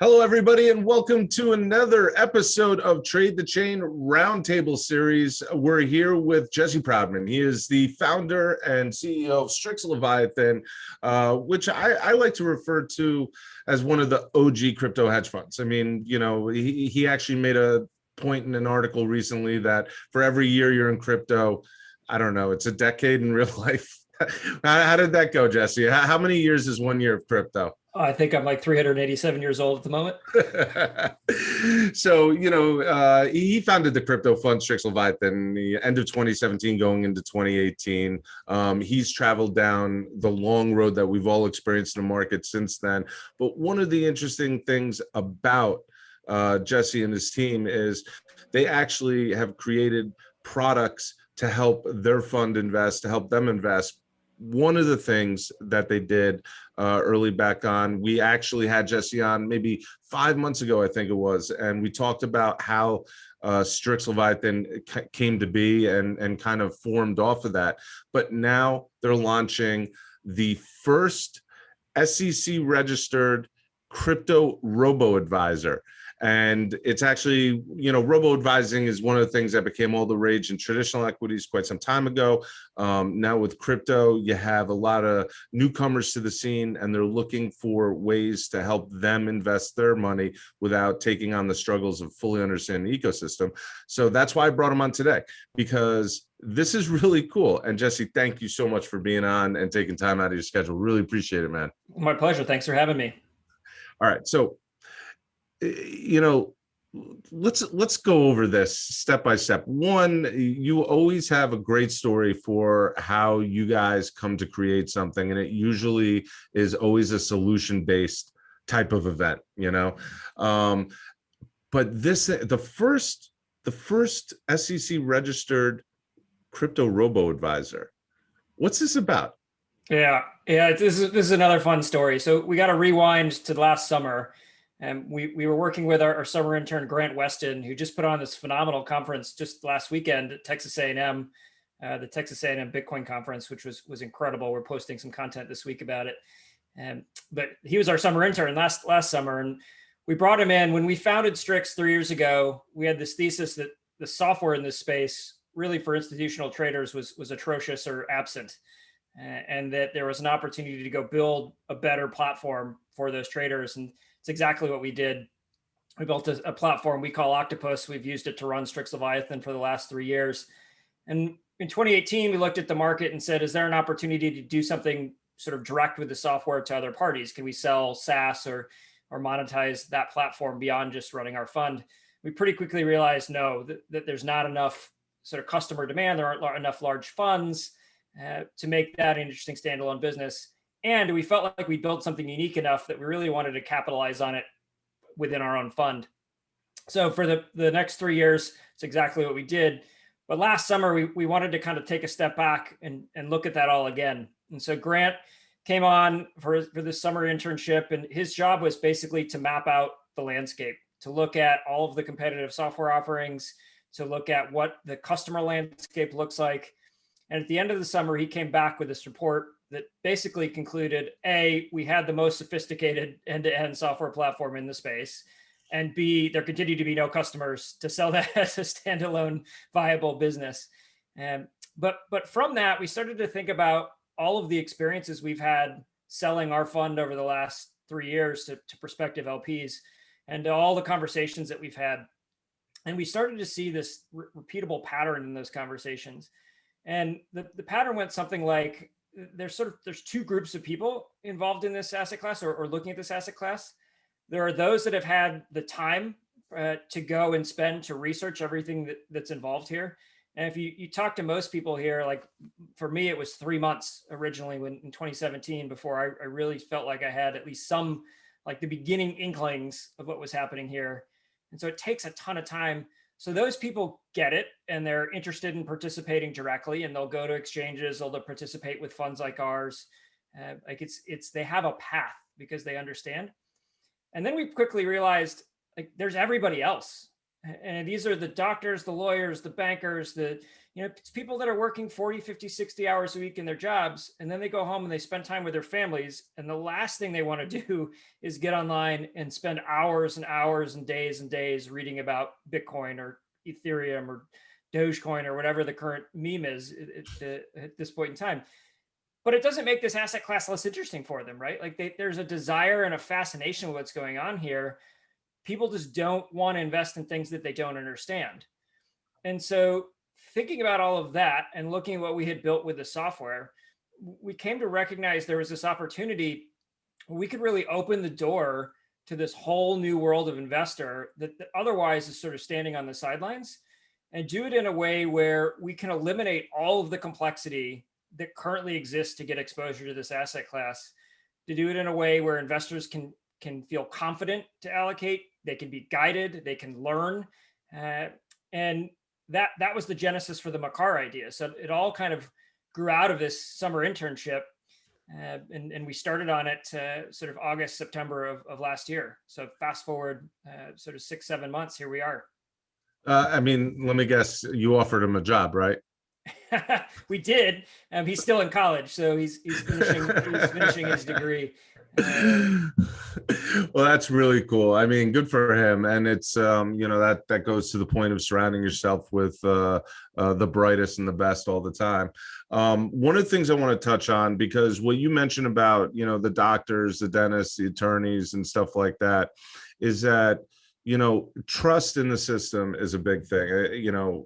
Hello, everybody, and welcome to another episode of Trade the Chain Roundtable Series. We're here with Jesse Proudman. He is the founder and CEO of Strix Leviathan, which I like to refer to as one of the OG crypto hedge funds. I mean, he actually made a point in an article recently that for every year you're in crypto, I don't know, it's a decade in real life. How did that go, Jesse? How many years is 1 year of crypto? I think I'm like 387 years old at the moment. So, he founded the crypto fund Strix Leviathan the end of 2017 going into 2018. He's traveled down the long road that we've all experienced in the market since then. But one of the interesting things about Jesse and his team is they actually have created products to help their fund invest, to help them invest. One of the things that they did early back on, we actually had Jesse on maybe 5 months ago, I think it was, and we talked about how Strix Leviathan came to be and kind of formed off of that. But now they're launching the first SEC registered crypto Robo-Advisor. And it's actually, robo-advising is one of the things that became all the rage in traditional equities quite some time ago. Now with crypto, you have a lot of newcomers to the scene, and they're looking for ways to help them invest their money without taking on the struggles of fully understanding the ecosystem. So that's why I brought him on today, because this is really cool. And Jesse, thank you so much for being on and taking time out of your schedule. Really appreciate it, man. My pleasure. Thanks for having me. All right. So let's go over this step by step. One, you always have a great story for how you guys come to create something, and it usually is always a solution based type of event, but the first SEC registered crypto robo-advisor, what's this about? Yeah. This is another fun story. So we got to rewind to last summer. And we were working with our summer intern, Grant Weston, who just put on this phenomenal conference just last weekend at Texas A&M, the Texas A&M Bitcoin conference, which was incredible. We're posting some content this week about it. But he was our summer intern last summer. And we brought him in. When we founded Strix 3 years ago, we had this thesis that the software in this space, really for institutional traders, was atrocious or absent. And that there was an opportunity to go build a better platform for those traders. And it's exactly what we did. We built a platform we call Octopus. We've used it to run Strix Leviathan for the last 3 years. And in 2018, we looked at the market and said, is there an opportunity to do something sort of direct with the software to other parties? Can we sell SaaS or monetize that platform beyond just running our fund? We pretty quickly realized, no, that there's not enough sort of customer demand. There aren't enough large funds to make that an interesting standalone business. And we felt like we built something unique enough that we really wanted to capitalize on it within our own fund. So for the next 3 years, it's exactly what we did. But last summer, we wanted to kind of take a step back and look at that all again. And so Grant came on for this summer internship, and his job was basically to map out the landscape, to look at all of the competitive software offerings, to look at what the customer landscape looks like. And at the end of the summer, he came back with this report that basically concluded, A, we had the most sophisticated end-to-end software platform in the space, and B, there continued to be no customers to sell that as a standalone viable business. But from that, we started to think about all of the experiences we've had selling our fund over the last 3 years to prospective LPs, and all the conversations that we've had. And we started to see this repeatable pattern in those conversations. And the pattern went something like, there's 2 groups of people involved in this asset class or looking at this asset class. There are those that have had the time to go and spend to research everything that's involved here. And if you talk to most people here, like for me, it was 3 months originally in 2017 before I really felt like I had at least some, like the beginning inklings of what was happening here. And so it takes a ton of time. So those people get it, and they're interested in participating directly, and they'll go to exchanges, they'll participate with funds like ours. They have a path because they understand. And then we quickly realized, like, there's everybody else. And these are the doctors, the lawyers, the bankers, it's people that are working 40, 50, 60 hours a week in their jobs. And then they go home and they spend time with their families. And the last thing they want to do is get online and spend hours and hours and days reading about Bitcoin or Ethereum or Dogecoin or whatever the current meme is at this point in time. But it doesn't make this asset class less interesting for them, right? Like there's a desire and a fascination with what's going on here. People just don't want to invest in things that they don't understand. And so thinking about all of that and looking at what we had built with the software, we came to recognize there was this opportunity. We could really open the door to this whole new world of investor that otherwise is sort of standing on the sidelines, and do it in a way where we can eliminate all of the complexity that currently exists to get exposure to this asset class, to do it in a way where investors can feel confident to allocate, they can be guided, they can learn. And that was the genesis for the Makara idea. So it all kind of grew out of this summer internship. And we started on it sort of August, September of last year. So fast forward sort of 6-7 months, here we are. I mean, let me guess, you offered him a job, right? We did. He's still in college, so he's finishing his degree. Well, that's really cool. I mean, good for him. And it's that goes to the point of surrounding yourself with the brightest and the best all the time. One of the things I want to touch on, because what you mentioned about the doctors, the dentists, the attorneys, and stuff like that, is that trust in the system is a big thing.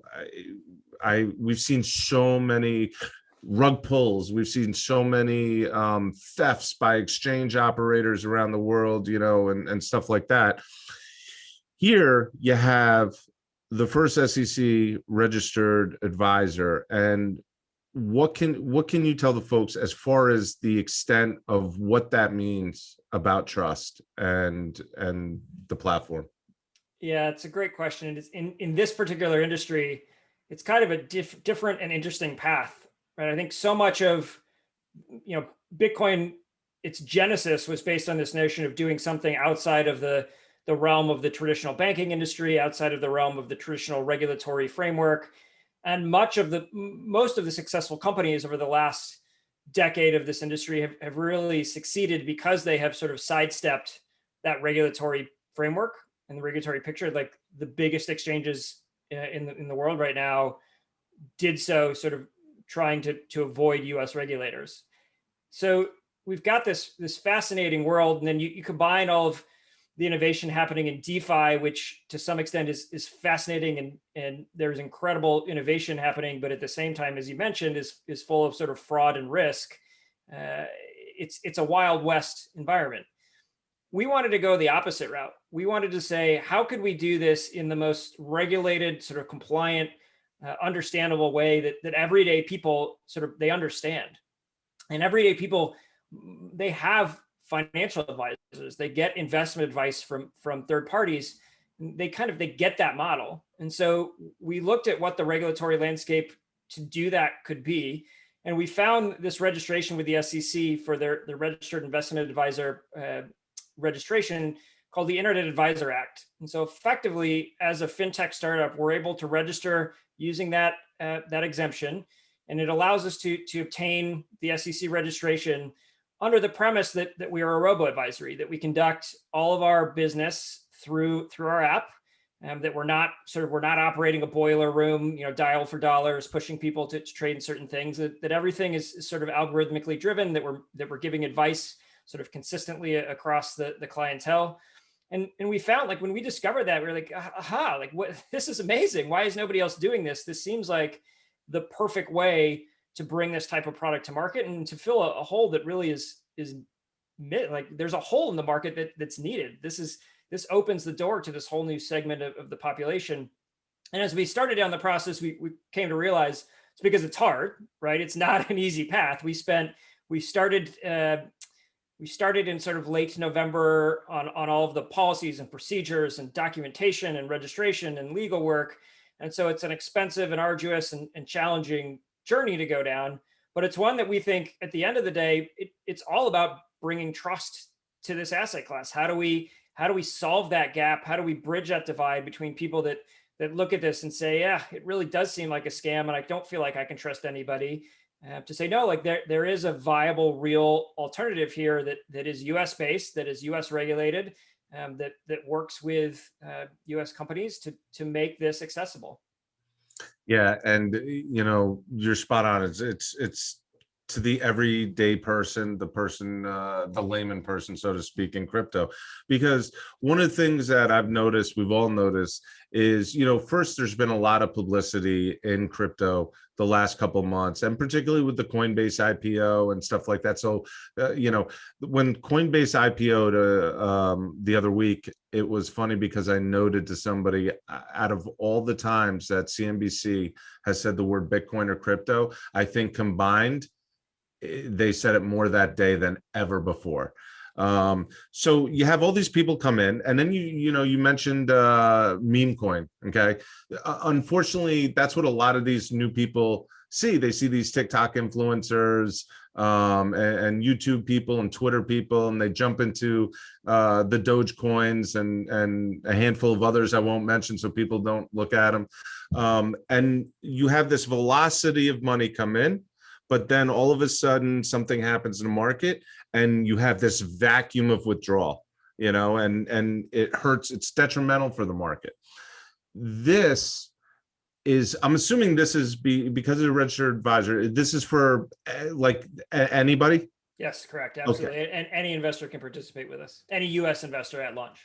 We've seen so many rug pulls. We've seen so many thefts by exchange operators around the world, and stuff like that. Here you have the first SEC registered advisor. And what can you tell the folks as far as the extent of what that means about trust and the platform? Yeah, it's a great question. It's in this particular industry, it's kind of a different and interesting path, right? I think so much of Bitcoin, its genesis was based on this notion of doing something outside of the realm of the traditional banking industry, outside of the realm of the traditional regulatory framework. And most of the successful companies over the last decade of this industry have really succeeded because they have sort of sidestepped that regulatory framework and the regulatory picture. Like the biggest exchanges in the world right now did so sort of trying to avoid US regulators. So we've got this fascinating world, and then you combine all of the innovation happening in DeFi, which to some extent is fascinating, and there's incredible innovation happening, but at the same time, as you mentioned, is full of sort of fraud and risk. It's a Wild West environment. We wanted to go the opposite route. We wanted to say, how could we do this in the most regulated, sort of compliant, understandable way that everyday people they understand. And everyday people, they have financial advisors, they get investment advice from third parties. They get that model. And so we looked at what the regulatory landscape to do that could be. And we found this registration with the SEC for their registered investment advisor registration called the Internet Advisor Act. And so effectively, as a fintech startup, we're able to register using that exemption. And it allows us to obtain the SEC registration under the premise that we are a robo-advisory, that we conduct all of our business through our app, that we're not operating a boiler room, dial for dollars, pushing people to trade in certain things, that everything is sort of algorithmically driven, that we're giving advice sort of consistently across the clientele. And we found, like, when we discovered that, we were like, aha, like, what, this is amazing. Why is nobody else doing this? This seems like the perfect way to bring this type of product to market and to fill a hole that really is like, there's a hole in the market that's needed. This opens the door to this whole new segment of the population. And as we started down the process, we came to realize it's because it's hard, right? It's not an easy path. We started in sort of late November on all of the policies and procedures and documentation and registration and legal work. And so it's an expensive and arduous and challenging journey to go down, but it's one that we think at the end of the day, it's all about bringing trust to this asset class. How do we How do we solve that gap? How do we bridge that divide between people that look at this and say, yeah, it really does seem like a scam, and I don't feel like I can trust anybody, to say, no, like there is a viable, real alternative here that is U.S. based, that is U.S. regulated, that works with U.S. companies to make this accessible. Yeah, and you're spot on. It's to the everyday person, the layman person, so to speak, in crypto. Because one of the things that I've noticed, we've all noticed, is first, there's been a lot of publicity in crypto the last couple of months, and particularly with the Coinbase IPO and stuff like that. So when Coinbase IPO'd the other week, it was funny because I noted to somebody, out of all the times that CNBC has said the word Bitcoin or crypto, I think combined, they said it more that day than ever before. So you have all these people come in, and then you mentioned meme coin. Okay, unfortunately, that's what a lot of these new people see. They see these TikTok influencers, and YouTube people and Twitter people, and they jump into the Doge coins and a handful of others I won't mention so people don't look at them. And you have this velocity of money come in, but then all of a sudden something happens in the market and you have this vacuum of withdrawal, and it hurts. It's detrimental for the market. This is, I'm assuming this is because of the registered advisor, this is for like anybody? Yes, correct. Absolutely. Okay. And any investor can participate with us, any US investor at launch.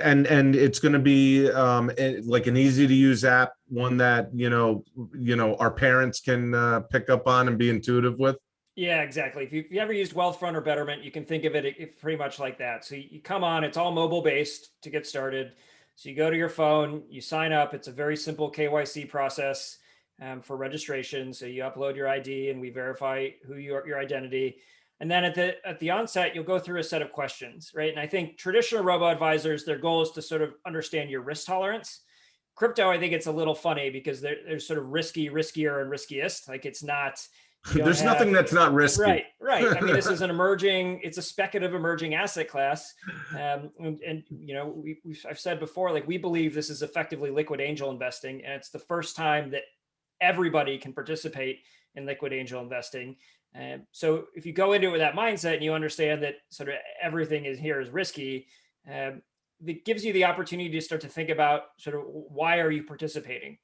And it's going to be like an easy to use app, one that our parents can pick up on and be intuitive with. Yeah, exactly. If you ever used Wealthfront or Betterment, you can think of it pretty much like that. So you come on, it's all mobile based to get started. So you go to your phone, you sign up. It's a very simple KYC process for registration. So you upload your ID and we verify your identity. And then at the onset, you'll go through a set of questions, right? And I think traditional robo-advisors, their goal is to sort of understand your risk tolerance. Crypto, I think it's a little funny because there's sort of riskier, and riskiest. Like it's not. There's nothing that's not risky. Right. I mean, this is it's a speculative emerging asset class. And I've said before, like we believe this is effectively liquid angel investing. And it's the first time that everybody can participate in liquid angel investing. So if you go into it with that mindset and you understand that sort of everything is risky, it gives you the opportunity to start to think about sort of why are you participating?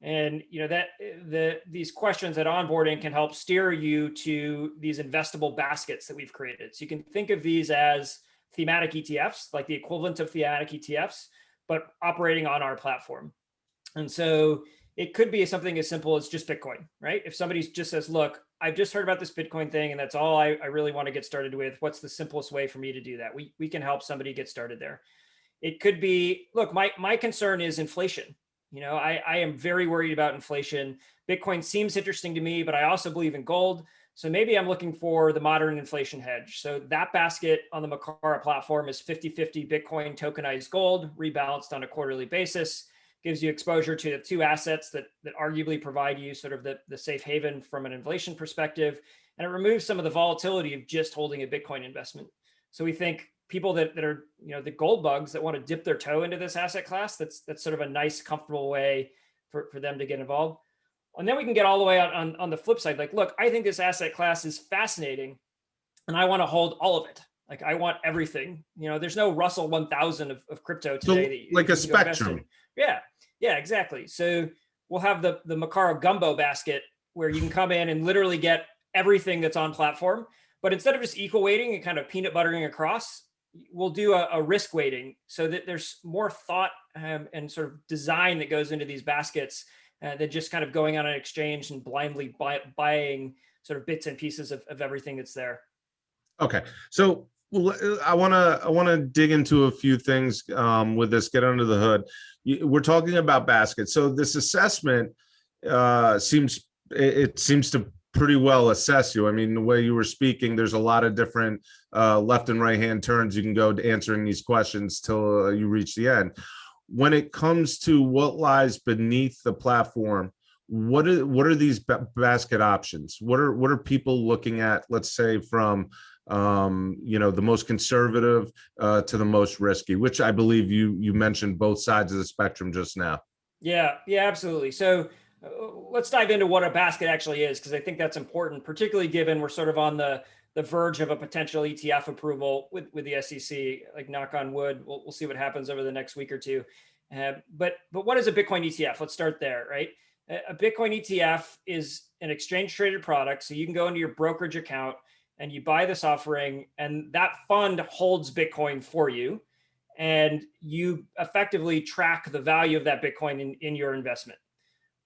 And these questions at onboarding can help steer you to these investable baskets that we've created. So you can think of these as thematic ETFs, like the equivalent of thematic ETFs, but operating on our platform. And so it could be something as simple as just Bitcoin, right? If somebody just says, look, I've just heard about this Bitcoin thing and that's all I really want to get started with. What's the simplest way for me to do that? We can help somebody get started there. It could be, look, my concern is inflation. I am very worried about inflation. Bitcoin seems interesting to me, but I also believe in gold. So maybe I'm looking for the modern inflation hedge. So that basket on the Makara platform is 50-50 Bitcoin tokenized gold, rebalanced on a quarterly basis. Gives you exposure to the two assets that arguably provide you sort of the safe haven from an inflation perspective. And it removes some of the volatility of just holding a Bitcoin investment. So we think people that are, the gold bugs that want to dip their toe into this asset class, that's sort of a nice, comfortable way for them to get involved. And then we can get all the way out on the flip side. Like, look, I think this asset class is fascinating and I want to hold all of it. Like I want everything. There's no Russell 1000 of crypto today. So like a spectrum. Yeah, exactly. So we'll have the Makara gumbo basket where you can come in and literally get everything that's on platform. But instead of just equal weighting and kind of peanut buttering across, we'll do a risk weighting so that there's more thought and sort of design that goes into these baskets than just kind of going on an exchange and blindly buying sort of bits and pieces of everything that's there. Okay. So I want to dig into a few things with this, get under the hood. We're talking about baskets. So this assessment seems to pretty well assess you. I mean, the way you were speaking, there's a lot of different left and right hand turns you can go to answering these questions till you reach the end. When it comes to what lies beneath the platform, what are these basket options? What are people looking at, let's say from the most conservative to the most risky, which I believe you mentioned both sides of the spectrum just now. Yeah, absolutely. So let's dive into what a basket actually is, because I think that's important, particularly given we're sort of on the verge of a potential ETF approval with the SEC. Like, knock on wood, we'll see what happens over the next week or two. But what is a Bitcoin ETF? Let's start there, right? A Bitcoin ETF is an exchange traded product. So you can go into your brokerage account and you buy this offering, and that fund holds Bitcoin for you. And you effectively track the value of that Bitcoin in your investment.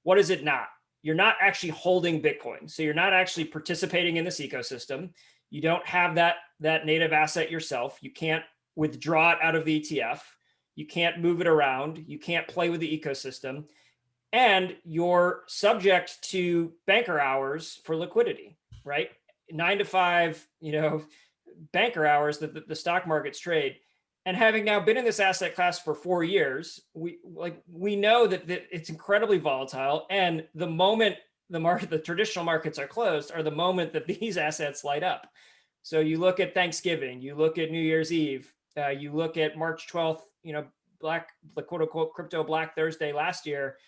What is it not? You're not actually holding Bitcoin. So you're not actually participating in this ecosystem. You don't have that native asset yourself. You can't withdraw it out of the ETF. You can't move it around. You can't play with the ecosystem. And you're subject to banker hours for liquidity, right? 9 to 5, banker hours that the stock markets trade. And having now been in this asset class for 4 years, we know that it's incredibly volatile. And the moment the traditional markets are closed are the moment that these assets light up. So you look at Thanksgiving, you look at New Year's Eve, you look at March 12th, the quote unquote crypto Black Thursday last year.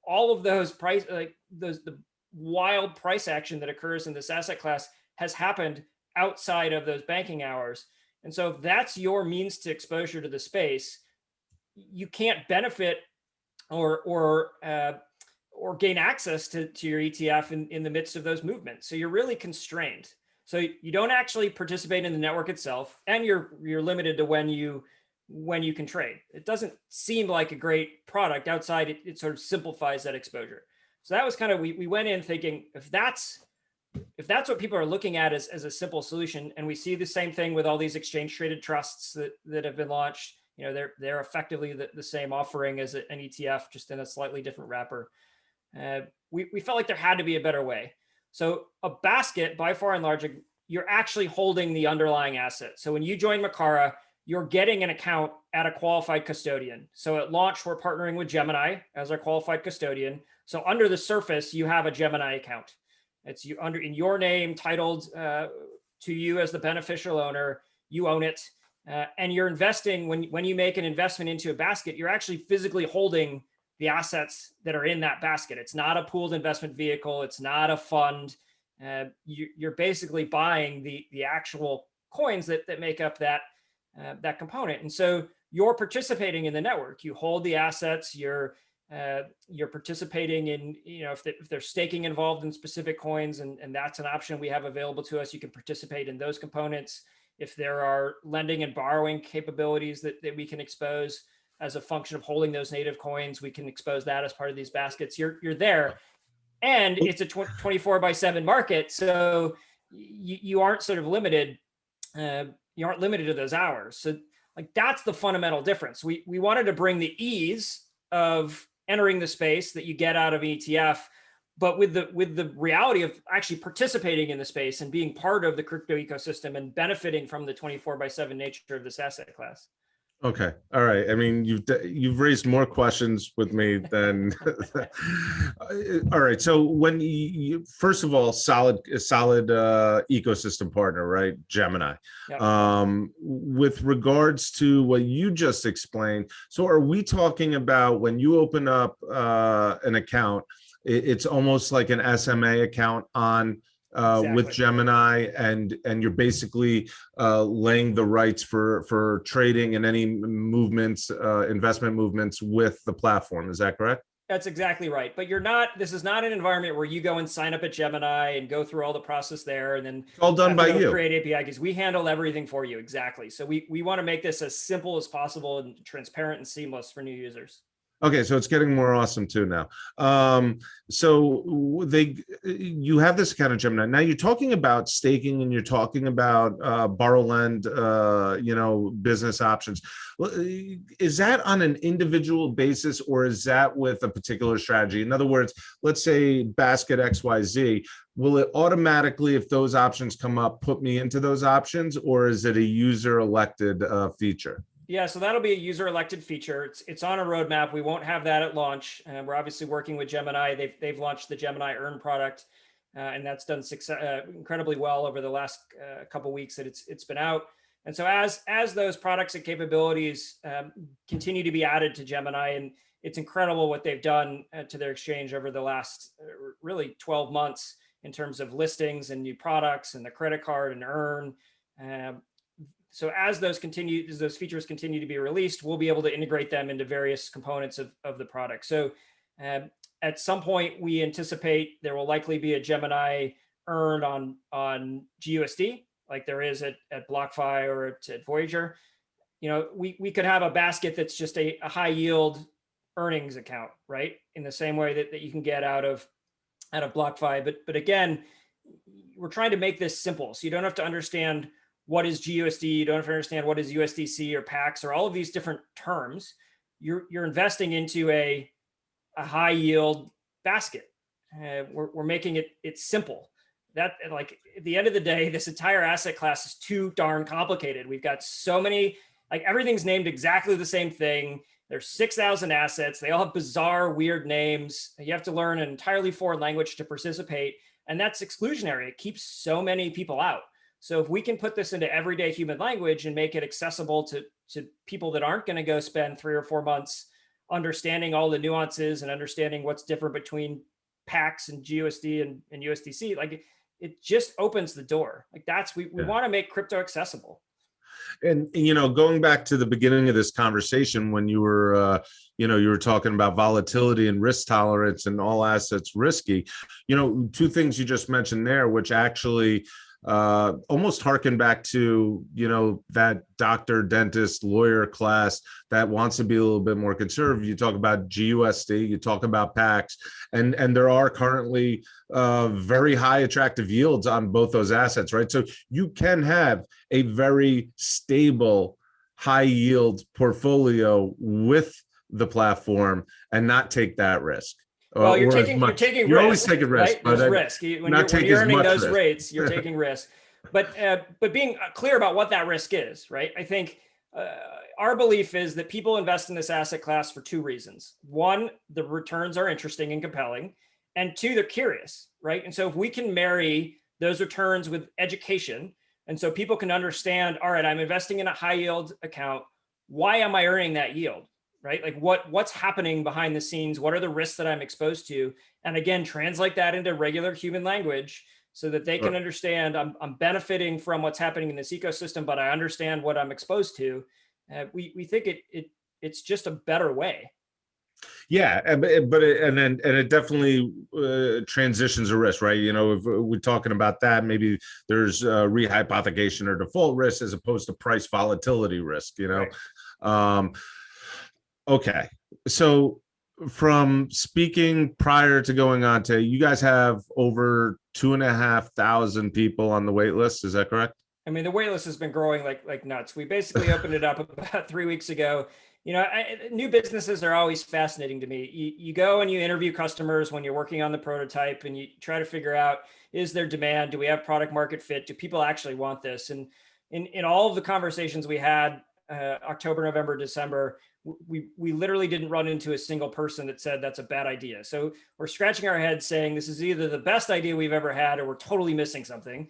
All of those the wild price action that occurs in this asset class has happened outside of those banking hours. And so if that's your means to exposure to the space, you can't benefit or gain access to your ETF in the midst of those movements. So you're really constrained. So you don't actually participate in the network itself, and you're limited to when you can trade. It doesn't seem like a great product outside. It sort of simplifies that exposure. So that was kind of, we went in thinking, if that's what people are looking at as a simple solution, and we see the same thing with all these exchange traded trusts that have been launched, they're effectively the same offering as an ETF, just in a slightly different wrapper. We felt like there had to be a better way. So a basket, by far and large, you're actually holding the underlying asset. So when you join Makara, you're getting an account at a qualified custodian. So at launch, we're partnering with Gemini as our qualified custodian. So under the surface, you have a Gemini account. It's in your name, titled to you as the beneficial owner. You own it, and you're investing. When you make an investment into a basket, you're actually physically holding the assets that are in that basket. It's not a pooled investment vehicle. It's not a fund. You're basically buying the actual coins that make up that component. And so you're participating in the network. You hold the assets. You're participating in, if there's staking involved in specific coins, and that's an option we have available to us, you can participate in those components. If there are lending and borrowing capabilities that we can expose as a function of holding those native coins, we can expose that as part of these baskets. You're there, and it's a 24/7 market. So you aren't sort of limited. You aren't limited to those hours. So that's the fundamental difference. We wanted to bring the ease of entering the space that you get out of ETF, but with the reality of actually participating in the space and being part of the crypto ecosystem and benefiting from the 24/7 nature of this asset class. Okay. All right. I mean, you've raised more questions with me than. All right. So when you first of all, solid ecosystem partner, right? Gemini. Yep. With regards to what you just explained, so are we talking about when you open up an account, it's almost like an SMA account on exactly. With Gemini, and you're basically laying the rights for trading and any movements, investment movements with the platform. Is that correct? That's exactly right. But this is not an environment where you go and sign up at Gemini and go through all the process there and then all done by you. Create API, because we handle everything for you. Exactly. So we want to make this as simple as possible and transparent and seamless for new users. Okay, so it's getting more awesome too now. So you have this account of Gemini. Now you're talking about staking and you're talking about borrow lend, business options. Is that on an individual basis, or is that with a particular strategy? In other words, let's say basket XYZ. Will it automatically, if those options come up, put me into those options, or is it a user elected feature? Yeah, so that'll be a user elected feature. It's on a roadmap. We won't have that at launch. We're obviously working with Gemini. They've launched the Gemini Earn product. and that's done incredibly well over the last couple of weeks that it's been out. And so as those products and capabilities continue to be added to Gemini, and it's incredible what they've done to their exchange over the last really 12 months in terms of listings and new products and the credit card and earn. So as those features continue to be released, we'll be able to integrate them into various components of the product. So at some point, we anticipate there will likely be a Gemini earn on GUSD, like there is at BlockFi or at Voyager. We could have a basket that's just a high yield earnings account, right? In the same way that you can get out of BlockFi. But again, we're trying to make this simple. So you don't have to understand what is GUSD, you don't have to understand what is USDC or PAX or all of these different terms. You're investing into a high yield basket. We're making it simple. That, like, at the end of the day, this entire asset class is too darn complicated. We've got so many, like, everything's named exactly the same thing. There's 6,000 assets. They all have bizarre, weird names. You have to learn an entirely foreign language to participate. And that's exclusionary. It keeps so many people out. So if we can put this into everyday human language and make it accessible to people that aren't going to go spend 3 or 4 months understanding all the nuances and understanding what's different between PAX and GUSD and USDC, like it just opens the door. Like we want to make crypto accessible. And going back to the beginning of this conversation, when you were you were talking about volatility and risk tolerance and all assets risky, two things you just mentioned there, which actually almost harken back to that doctor, dentist, lawyer class that wants to be a little bit more conservative. You talk about GUSD, you talk about PAX, and there are currently very high attractive yields on both those assets, right? So you can have a very stable high yield portfolio with the platform and not take that risk. Well, you're taking risk. You always take a risk, right? There's risk. When you're earning those rates, you're taking risk. But being clear about what that risk is, right? I think our belief is that people invest in this asset class for 2 reasons. 1, the returns are interesting and compelling, and 2, they're curious, right? And so if we can marry those returns with education, and so people can understand, all right, I'm investing in a high yield account. Why am I earning that yield? Right? Like what's happening behind the scenes? What are the risks that I'm exposed to? And again, translate that into regular human language so that they can understand I'm benefiting from what's happening in this ecosystem, but I understand what I'm exposed to. We think it's just a better way. Yeah, but it definitely transitions a risk, right? If we're talking about that, maybe there's rehypothecation or default risk as opposed to price volatility risk. Right. Okay, so from speaking prior to going on to, you guys have over 2,500 people on the wait list. Is that correct? I mean, the wait list has been growing like nuts. We basically opened it up about 3 weeks ago. New businesses are always fascinating to me. You go and you interview customers when you're working on the prototype, and you try to figure out, is there demand? Do we have product market fit? Do people actually want this? And in all of the conversations we had, October, November, December, we literally didn't run into a single person that said that's a bad idea. So we're scratching our heads saying this is either the best idea we've ever had or we're totally missing something.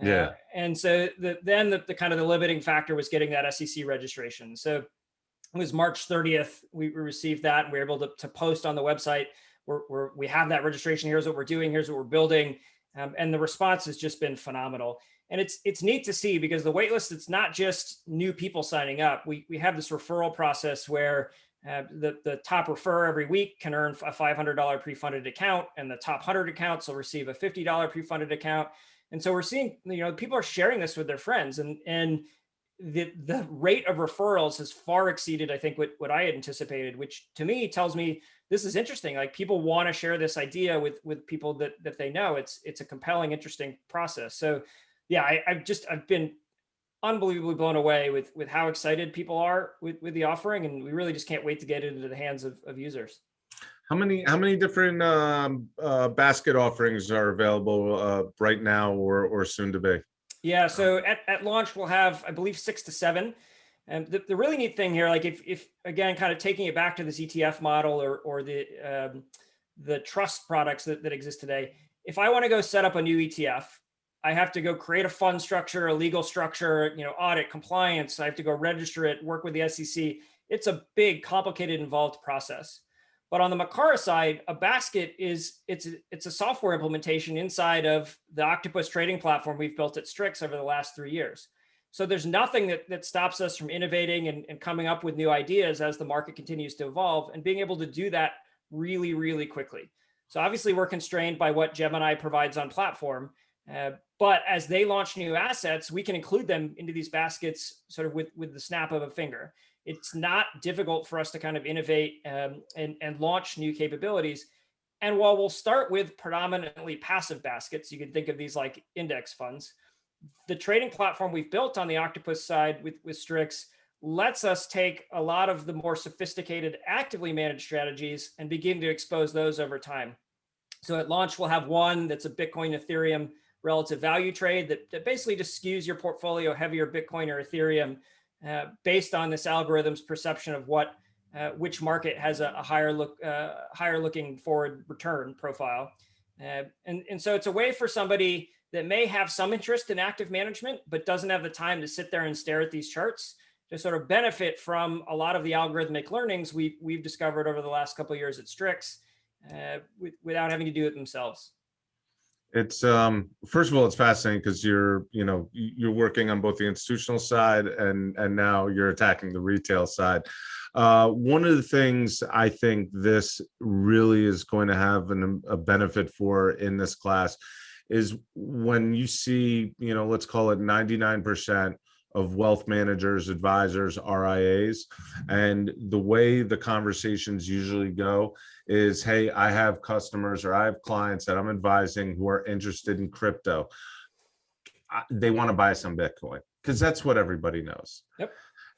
Yeah. And so then the kind of the limiting factor was getting that SEC registration. So it was March 30th. We received that, and we were able to post on the website where we have that registration. Here's what we're doing. Here's what we're building. And the response has just been phenomenal. And it's neat to see, because the waitlist, it's not just new people signing up. We have this referral process where the top referrer every week can earn a $500 pre-funded account, and the top 100 accounts will receive a $50 pre-funded account. And so we're seeing, people are sharing this with their friends, and the rate of referrals has far exceeded, I think, what I had anticipated, which to me tells me this is interesting. Like, people want to share this idea with people that they know. It's a compelling, interesting process. So yeah, I've been unbelievably blown away with how excited people are with the offering, and we really just can't wait to get it into the hands of users. How many different basket offerings are available right now or soon to be? Yeah, so at launch we'll have, I believe, 6 to 7. And the really neat thing here, like if again, kind of taking it back to this ETF model or the trust products that exist today, if I want to go set up a new ETF, I have to go create a fund structure, a legal structure, audit, compliance. I have to go register it, work with the SEC. It's a big, complicated, involved process. But on the Makara side, a basket it's a software implementation inside of the Octopus trading platform we've built at Strix over the last 3 years. So there's nothing that stops us from innovating and coming up with new ideas as the market continues to evolve, and being able to do that really, really quickly. So obviously we're constrained by what Gemini provides on platform, but as they launch new assets, we can include them into these baskets sort of with the snap of a finger. It's not difficult for us to kind of innovate and launch new capabilities. And while we'll start with predominantly passive baskets, you can think of these like index funds, the trading platform we've built on the Octopus side with Strix lets us take a lot of the more sophisticated actively managed strategies and begin to expose those over time. So at launch, we'll have one that's a Bitcoin Ethereum relative value trade that basically just skews your portfolio heavier Bitcoin or Ethereum based on this algorithm's perception of which market has a higher looking forward return profile. And so it's a way for somebody that may have some interest in active management, but doesn't have the time to sit there and stare at these charts to sort of benefit from a lot of the algorithmic learnings we've discovered over the last couple of years at Strix without having to do it themselves. It's first of all, it's fascinating because you're working on both the institutional side and now you're attacking the retail side. One of the things I think this really is going to have a benefit for in this class is when you see, let's call it 99% of wealth managers, advisors, RIAs, and the way the conversations usually go is, hey, I have customers or I have clients that I'm advising who are interested in crypto. They want to buy some Bitcoin because that's what everybody knows. Yep.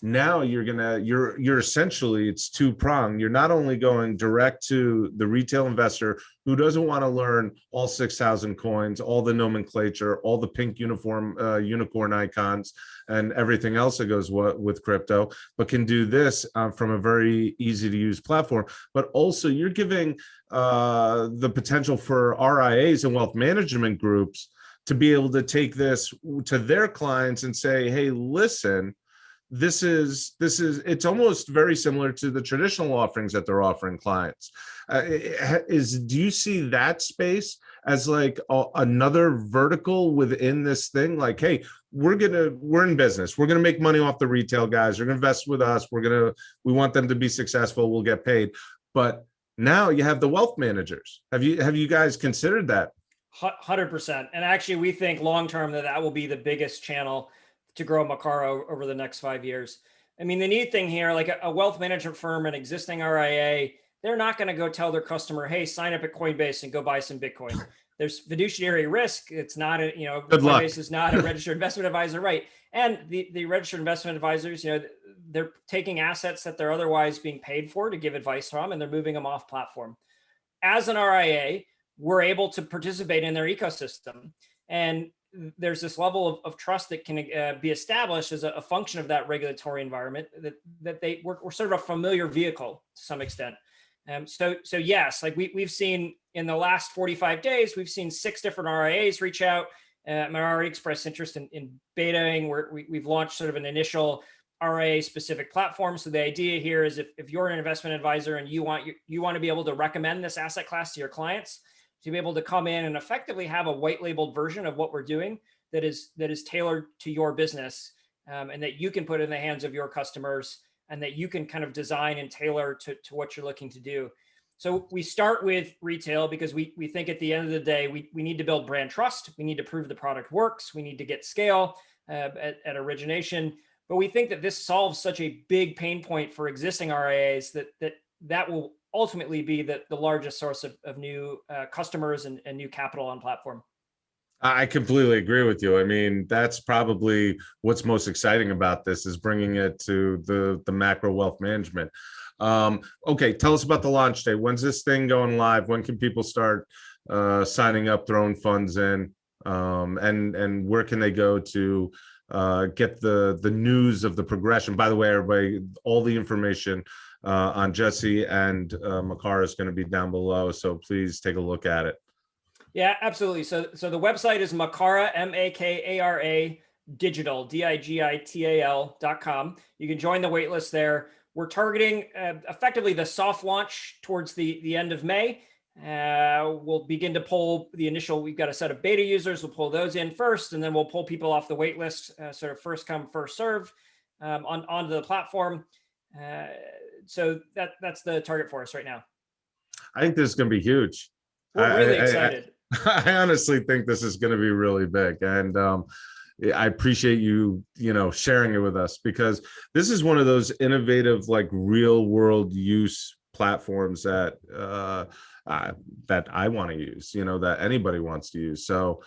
Now you're essentially, it's two-pronged. You're not only going direct to the retail investor who doesn't want to learn all 6,000 coins, all the nomenclature, all the pink unicorn icons, and everything else that goes with crypto, but can do this from a very easy to use platform. But also you're giving the potential for RIAs and wealth management groups to be able to take this to their clients and say, hey, listen, this is it's almost very similar to the traditional offerings that they're offering clients. Do you see that space as like another vertical within this thing? Like, hey, we're in business, we're gonna make money off the retail guys, they're gonna invest with us, we want them to be successful, we'll get paid. But now you have the wealth managers. Have you guys considered that? 100%. And actually, we think long term that will be the biggest channel to grow Makara over the next 5 years. I mean, the neat thing here, like a wealth management firm, an existing RIA, they're not going to go tell their customer, hey, sign up at Coinbase and go buy some Bitcoin. There's fiduciary risk. It's not Coinbase is not a registered investment advisor, right? And the registered investment advisors, they're taking assets that they're otherwise being paid for to give advice from, and they're moving them off platform. As an RIA, we're able to participate in their ecosystem. And there's this level of trust that can be established as a function of that regulatory environment that we're sort of a familiar vehicle to some extent. So yes, like we've seen in the last 45 days, we've seen 6 different RIAs reach out and already expressed interest in betaing. We've launched sort of an initial RIA specific platform. So the idea here is if you're an investment advisor and you want to be able to recommend this asset class to your clients, to be able to come in and effectively have a white labeled version of what we're doing that is tailored to your business, and that you can put in the hands of your customers, and that you can kind of design and tailor to what you're looking to do. So we start with retail because we think at the end of the day, we need to build brand trust. We need to prove the product works. We need to get scale at origination. But we think that this solves such a big pain point for existing RIAs that will ultimately be the largest source of new customers and new capital on platform. I completely agree with you. I mean, that's probably what's most exciting about this, is bringing it to the macro wealth management. Okay, tell us about the launch day. When's this thing going live? When can people start signing up, throwing funds in, and where can they go to get the news of the progression? By the way, everybody, all the information on Jesse and Makara is going to be down below, so please take a look at it. Yeah, absolutely. So the website is Makara, Makara digital, digital.com. You can join the waitlist there. We're targeting effectively the soft launch towards the end of May. We'll begin to pull the initial, we've got a set of beta users. We'll pull those in first, and then we'll pull people off the wait list, sort of first come, first serve onto the platform. So that's the target for us right now. I think this is going to be huge. We're really excited. I honestly think this is going to be really big. And I appreciate you, sharing it with us, because this is one of those innovative, like real world use platforms that that I want to use, that anybody wants to use. So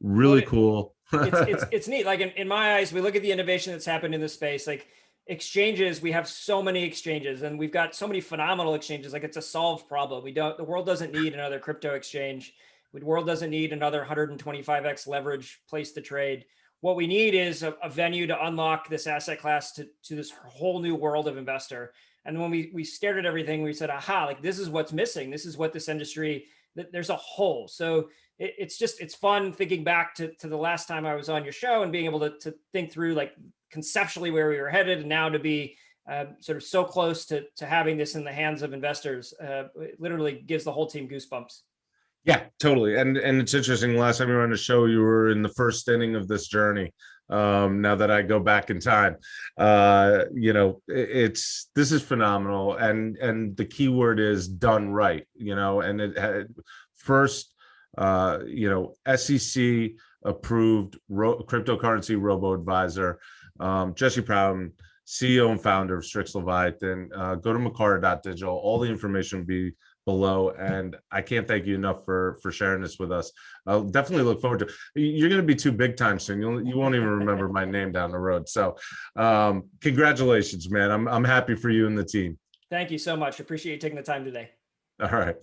really cool. It's neat. Like in my eyes, we look at the innovation that's happened in this space, like exchanges. We have so many exchanges, and we've got so many phenomenal exchanges. Like it's a solved problem. The world doesn't need another crypto exchange. The world doesn't need another 125x leverage place to trade. What we need is a venue to unlock this asset class to this whole new world of investor. And when we stared at everything, we said, aha, like this is what's missing. This is what this industry, there's a hole. So it's fun thinking back to the last time I was on your show and being able to think through like conceptually where we were headed, and now to be sort of so close to having this in the hands of investors, it literally gives the whole team goosebumps. Yeah, totally. And it's interesting. Last time you were on the show, you were in the first inning of this journey. Now that I go back in time, this is phenomenal. And the key word is done right, and it had first, SEC approved cryptocurrency Robo-Advisor, Jesse Proudman, CEO and founder of Strix Leviathan. Go to Makara.digital. All the information will be below, and I can't thank you enough for sharing this with us. I'll definitely look forward to it. You're going to be too big time soon. You won't even remember my name down the road. So congratulations, man. I'm happy for you and the team. Thank you so much. Appreciate you taking the time today. All right.